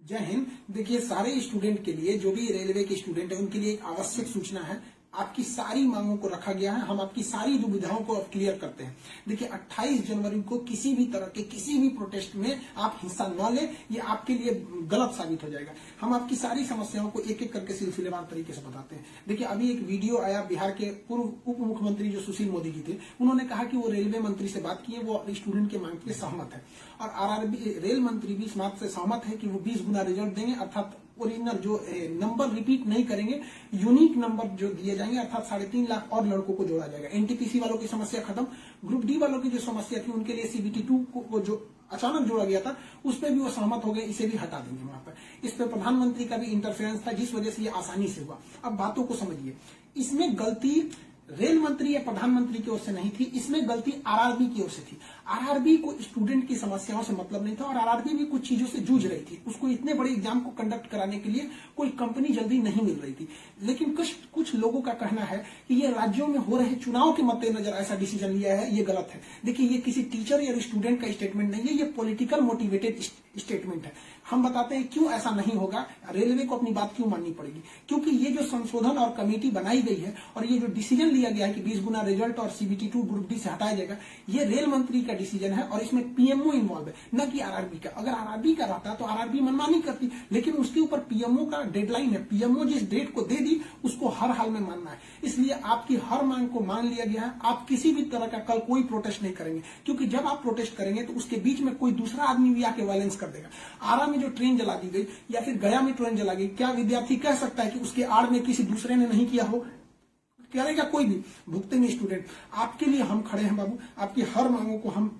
जय हिंद। देखिए, सारे स्टूडेंट के लिए, जो भी रेलवे के स्टूडेंट है, उनके लिए एक आवश्यक सूचना है। आपकी सारी मांगों को रखा गया है। हम आपकी सारी दुविधाओं को अब क्लियर करते हैं। देखिए, 28 जनवरी को किसी भी तरह के किसी भी प्रोटेस्ट में आप हिस्सा न लें, ये आपके लिए गलत साबित हो जाएगा। हम आपकी सारी समस्याओं को एक एक करके सिलसिलेवार तरीके से बताते हैं। देखिए, अभी एक वीडियो आया, बिहार के पूर्व उप मुख्यमंत्री जो सुशील मोदी जी थे, उन्होंने कहा कि वो रेलवे मंत्री से बात किए, वो स्टूडेंट के मांग के सहमत है। और आरआरबी रेल मंत्री भी इस बात से सहमत है कि वो 20 गुना रिजल्ट देंगे, अर्थात ओरिजिनल जो नंबर रिपीट नहीं करेंगे, यूनिक नंबर जो दिए जाएंगे, अर्थात 3.5 लाख और लड़कों को जोड़ा जाएगा। एनटीपीसी वालों की समस्या खत्म। ग्रुप डी वालों की जो समस्या थी, उनके लिए सीबीटी 2 को जो अचानक जोड़ा गया था, उस पर भी वो सहमत हो गए, इसे भी हटा देंगे वहां पर। इस पर प्रधानमंत्री का भी इंटरफेरेंस था, जिस वजह से ये आसानी से हुआ। अब बातों को समझिए, इसमें गलती रेल मंत्री या प्रधानमंत्री की ओर से नहीं थी, इसमें गलती आरआरबी की ओर से थी। आरआरबी को स्टूडेंट की समस्याओं से मतलब नहीं था, और आरआरबी भी कुछ चीजों से जूझ रही थी। उसको इतने बड़े एग्जाम को कंडक्ट कराने के लिए कोई कंपनी जल्दी नहीं मिल रही थी। लेकिन कुछ लोगों का कहना है कि ये राज्यों में हो रहे चुनाव के मद्देनजर ऐसा डिसीजन लिया है, ये गलत है। देखिए, ये किसी टीचर या स्टूडेंट का स्टेटमेंट नहीं है, ये पॉलिटिकल मोटिवेटेड स्टेटमेंट है। हम बताते हैं क्यों ऐसा नहीं होगा, रेलवे को अपनी बात क्यों माननी पड़ेगी। क्योंकि ये जो संशोधन और कमेटी बनाई गई है, और ये जो डिसीजन लिया गया है कि 20 गुना रिजल्ट और सीबीटी 2 ग्रुप डी से हटाया जाएगा, ये रेल मंत्री का डिसीजन है, और इसमें पीएमओ इन्वॉल्व है, न कि आरआरबी का। अगर आरआरबी का रहता तो आरआरबी मनमानी करती, लेकिन उसके ऊपर पीएमओ का डेडलाइन है। पीएमओ जिस डेट को दे दी, उसको हर हाल में मानना है। इसलिए आपकी हर मांग को मान लिया गया है। आप किसी भी तरह का कल कोई प्रोटेस्ट नहीं करेंगे, क्योंकि जब आप प्रोटेस्ट करेंगे तो उसके बीच में कोई दूसरा आदमी भी आके वायलेंस कर देगा। आरा में जो ट्रेन जला दी गई, या फिर गया में ट्रेन जला गई, क्या विद्यार्थी कह सकता है कि उसके आड़ में किसी दूसरे ने नहीं किया हो? करेगा कोई भी, भुगतेंगे स्टूडेंट। आपके लिए हम खड़े हैं बाबू। आपकी हर मांगों को हम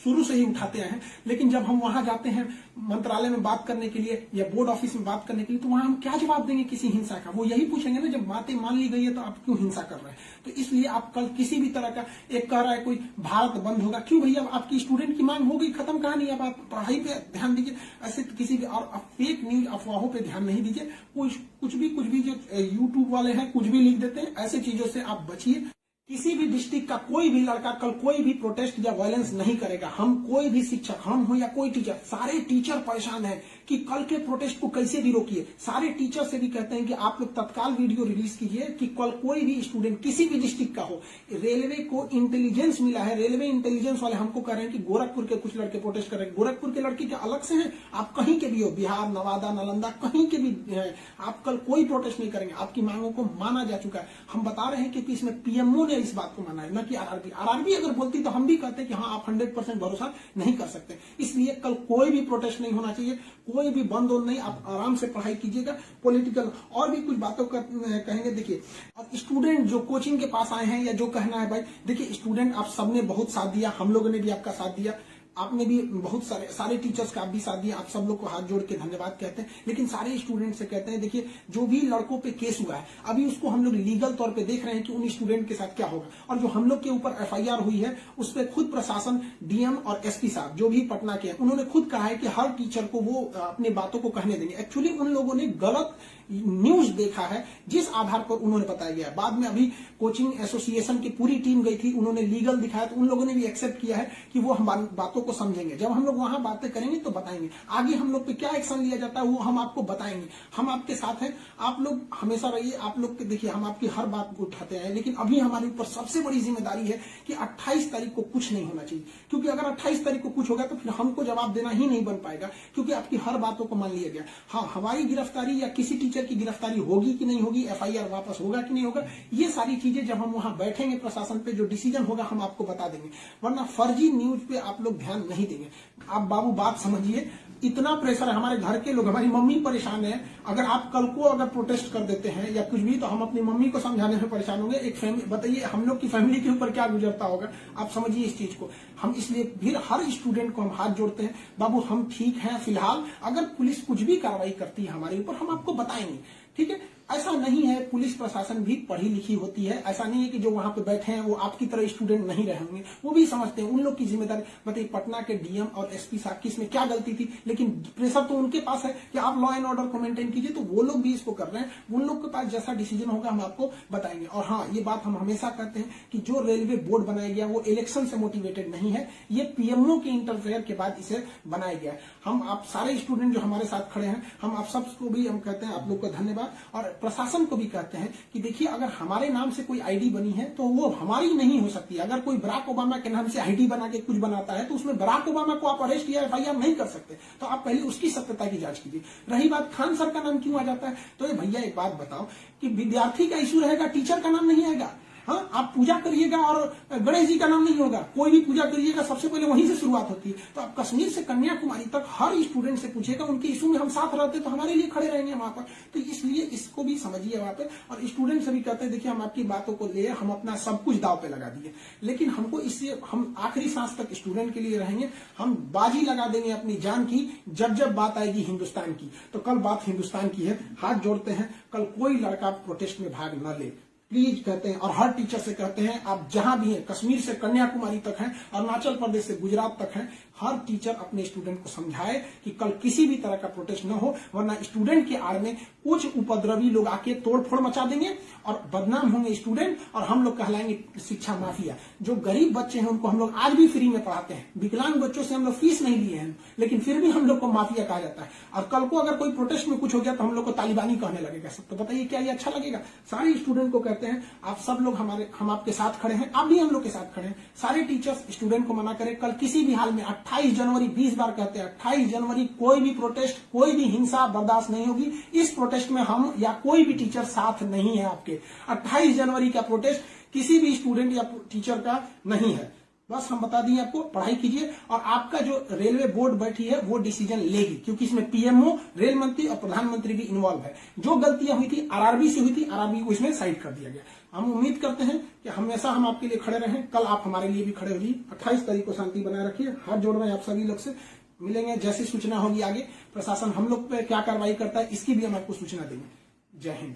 शुरू से ही उठाते आए हैं। लेकिन जब हम वहां जाते हैं मंत्रालय में बात करने के लिए या बोर्ड ऑफिस में बात करने के लिए, तो वहां हम क्या जवाब देंगे किसी हिंसा का? वो यही पूछेंगे ना, जब बातें मान ली गई है तो आप क्यों हिंसा कर रहे हैं? तो इसलिए आप कल किसी भी तरह का, एक कह रहा है कोई भारत बंद होगा, क्यों भैया? आपकी स्टूडेंट की मांग हो गई, खत्म कहानी। अब आप पढ़ाई पे ध्यान दीजिए, ऐसे किसी भी और फेक न्यूज अफवाहों पे ध्यान नहीं दीजिए। कुछ भी जो यूट्यूब वाले हैं कुछ भी लिख देते हैं, ऐसे चीजों से आप बचिए। किसी भी डिस्ट्रिक्ट का कोई भी लड़का कल कोई भी प्रोटेस्ट या वायलेंस नहीं करेगा। हम कोई भी शिक्षक, हम हो या कोई टीचर, सारे टीचर परेशान हैं कि कल के प्रोटेस्ट को कैसे भी रोकिए। सारे टीचर से भी कहते हैं कि आप लोग तत्काल वीडियो रिलीज कीजिए कि कल कोई भी स्टूडेंट किसी भी डिस्ट्रिक्ट का हो। रेलवे को इंटेलिजेंस मिला है, रेलवे इंटेलिजेंस वाले हमको कह रहे हैं कि गोरखपुर के कुछ लड़के प्रोटेस्ट कर रहे हैं। गोरखपुर के लड़के क्या अलग से हैं? आप कहीं के भी हो, बिहार, नवादा, नालंदा, कहीं के भी हैं, आप कल कोई प्रोटेस्ट नहीं करेंगे। आपकी मांगों को माना जा चुका है। हम बता रहे हैं कि इसमें पीएमओ ने इस बात को माना है, न कि आरआरबी। आरआरबी अगर बोलती तो हम भी कहते कि हाँ, आप 100% भरोसा नहीं कर सकते। इसलिए कल कोई भी प्रोटेस्ट नहीं होना चाहिए, कोई भी बंद नहीं। आप आराम से पढ़ाई कीजिएगा। पॉलिटिकल और भी कुछ बातों का कहेंगे। देखिए, अब स्टूडेंट जो कोचिंग के पास आए हैं, या जो कहना है भाई, देखिए स्टूडेंट आप सबने बहुत साथ दिया, हम लोगों ने भी आपका साथ दिया, आपने भी बहुत सारे टीचर्स का आप भी साथ दिया। आप सब लोग को हाथ जोड़ के धन्यवाद कहते हैं। लेकिन सारे स्टूडेंट से कहते हैं, देखिए जो भी लड़कों पे केस हुआ है, अभी उसको हम लोग लीगल तौर पे देख रहे हैं कि उन स्टूडेंट के साथ क्या होगा। और जो हम लोग के ऊपर एफआईआर हुई है, उस पर खुद प्रशासन, डीएम और एसपी साहब जो भी पटना के हैं, उन्होंने खुद कहा है कि हर टीचर को वो अपनी बातों को कहने देंगे। एक्चुअली उन लोगों ने गलत न्यूज देखा है, जिस आधार पर उन्होंने बताया गया। बाद में अभी कोचिंग एसोसिएशन की पूरी टीम गई थी, उन्होंने लीगल दिखाया, तो उन लोगों ने भी एक्सेप्ट किया है कि वो हम बातों को समझेंगे। जब हम लोग वहां बातें करेंगे तो बताएंगे। आगे हम लोग पे क्या एक्शन लिया जाता है वो हम आपको बताएंगे। हम आपके साथ हैं, आप लोग हमेशा रहिए। आप लोग के देखिए, हम आपकी हर बात को उठाते हैं। लेकिन अभी हमारे ऊपर सबसे बड़ी जिम्मेदारी है कि 28 तारीख को कुछ नहीं होना चाहिए, क्योंकि अगर 28 तारीख को कुछ होगा तो फिर हमको जवाब देना ही नहीं बन पाएगा, क्योंकि आपकी हर बातों को मान लिया गया। हाँ, हमारी गिरफ्तारी या किसी टीचर की गिरफ्तारी होगी कि नहीं होगी, एफआईआर वापस होगा कि नहीं होगा, ये सारी चीजें जब हम वहां बैठेंगे प्रशासन पे, जो डिसीजन होगा हम आपको बता देंगे। वरना फर्जी न्यूज पे आप लोग ध्यान नहीं देंगे। आप बाबू बात समझिए, इतना प्रेशर है। हमारे घर के लोग, हमारी मम्मी परेशान है। अगर आप कल को अगर प्रोटेस्ट कर देते हैं या कुछ भी, तो हम अपनी मम्मी को समझाने में परेशान होंगे। एक फैमिली, बताइए हम लोग की फैमिली के ऊपर क्या गुजरता होगा। आप समझिए इस चीज को। हम इसलिए फिर हर स्टूडेंट को हम हाथ जोड़ते हैं, बाबू हम ठीक हैं फिलहाल। अगर पुलिस कुछ भी कार्रवाई करती है हमारे ऊपर, हम आपको बताएंगे, ठीक है? ऐसा नहीं है, पुलिस प्रशासन भी पढ़ी लिखी होती है। ऐसा नहीं है कि जो वहां पे बैठे हैं वो आपकी तरह स्टूडेंट नहीं रहे होंगे, वो भी समझते हैं, उन लोग की जिम्मेदारी। बताइए पटना के डीएम और एसपी साहब की इसमें क्या गलती थी, लेकिन प्रेशर तो उनके पास है कि आप लॉ एंड ऑर्डर को मेंटेन कीजिए, तो वो लोग भी इसको कर रहे हैं। उन लोग के पास जैसा डिसीजन होगा हम आपको बताएंगे। और हाँ, ये बात हम हमेशा कहते हैं कि जो रेलवे बोर्ड बनाया गया वो इलेक्शन से मोटिवेटेड नहीं है, ये पीएमओ के इंटरफेयर के बाद इसे बनाया गया है। हम आप सारे स्टूडेंट जो हमारे साथ खड़े हैं, हम आप सबको भी हम कहते हैं आप लोग का धन्यवाद, और प्रशासन को भी कहते हैं कि देखिए अगर हमारे नाम से कोई आईडी बनी है तो वो हमारी नहीं हो सकती। अगर कोई बराक ओबामा के नाम से आईडी बना के कुछ बनाता है तो उसमें बराक ओबामा को आप अरेस्ट या एफआईआर नहीं कर सकते, तो आप पहले उसकी सत्यता की जांच कीजिए। रही बात खान सर का नाम क्यों आ जाता है, तो ये भैया एक बात बताओ कि विद्यार्थी का इशू रहेगा, टीचर का नाम नहीं आएगा। हाँ, आप पूजा करिएगा और गणेश जी का नाम नहीं होगा, कोई भी पूजा करिएगा सबसे पहले वहीं से शुरुआत होती है। तो आप कश्मीर से कन्याकुमारी तक हर स्टूडेंट से पूछेगा, उनके इशू में हम साथ रहते तो हमारे लिए खड़े रहेंगे वहां पर। तो इसलिए इसको भी समझिए वहां पे। और स्टूडेंट से भी कहते हैं देखिए हम आपकी बातों को ले, हम अपना सब कुछ दाव पे लगा दिए, लेकिन हमको इससे हम आखिरी सांस तक स्टूडेंट के लिए रहेंगे। हम बाजी लगा देंगे अपनी जान की जब जब बात आएगी हिंदुस्तान की। तो कल बात हिंदुस्तान की है, हाथ जोड़ते हैं, कल कोई लड़का प्रोटेस्ट में भाग न ले प्लीज कहते हैं। और हर टीचर से कहते हैं आप जहां भी हैं, कश्मीर से कन्याकुमारी तक हैं, अरुणाचल प्रदेश से गुजरात तक हैं, हर टीचर अपने स्टूडेंट को समझाए कि कल किसी भी तरह का प्रोटेस्ट न हो, वरना स्टूडेंट के आड़ में कुछ उपद्रवी लोग आके तोड़फोड़ मचा देंगे और बदनाम होंगे स्टूडेंट, और हम लोग कहलाएंगे शिक्षा माफिया। जो गरीब बच्चे हैं उनको हम लोग आज भी फ्री में पढ़ाते हैं, विकलांग बच्चों से हम लोग फीस नहीं लिए हैं, लेकिन फिर भी हम लोग को माफिया कहा जाता है। और कल को अगर कोई प्रोटेस्ट में कुछ हो गया तो हम लोग को तालिबानी कहने लगेगा सब। तो बताइए क्या ये अच्छा लगेगा? सारे स्टूडेंट को कहते हैं आप सब लोग हम आपके साथ खड़े हैं, आप भी हम लोग के साथ खड़े हैं। सारे टीचर्स स्टूडेंट को मना करें, कल किसी भी हाल में 28 जनवरी 20 बार कहते हैं 28 जनवरी कोई भी प्रोटेस्ट, कोई भी हिंसा बर्दाश्त नहीं होगी। इस प्रोटेस्ट में हम या कोई भी टीचर साथ नहीं है आपके। 28 जनवरी का प्रोटेस्ट किसी भी स्टूडेंट या टीचर का नहीं है। बस हम बता दिए आपको, पढ़ाई कीजिए। और आपका जो रेलवे बोर्ड बैठी है वो डिसीजन लेगी, क्योंकि इसमें पीएमओ, रेल मंत्री और प्रधानमंत्री भी इन्वॉल्व है। जो गलतियां हुई थी आरआरबी से हुई थी, आरआरबी को इसमें साइड कर दिया गया। हम उम्मीद करते हैं कि हमेशा हम आपके लिए खड़े रहें, कल आप हमारे लिए भी खड़े होगी। 28 तारीख को शांति बनाए रखिए। हाथ जोड़ रहे हैं आप सभी लोग से, मिलेंगे जैसी सूचना होगी आगे। प्रशासन हम लोग पे क्या कार्रवाई करता है इसकी भी हम आपको सूचना देंगे। जय हिंद।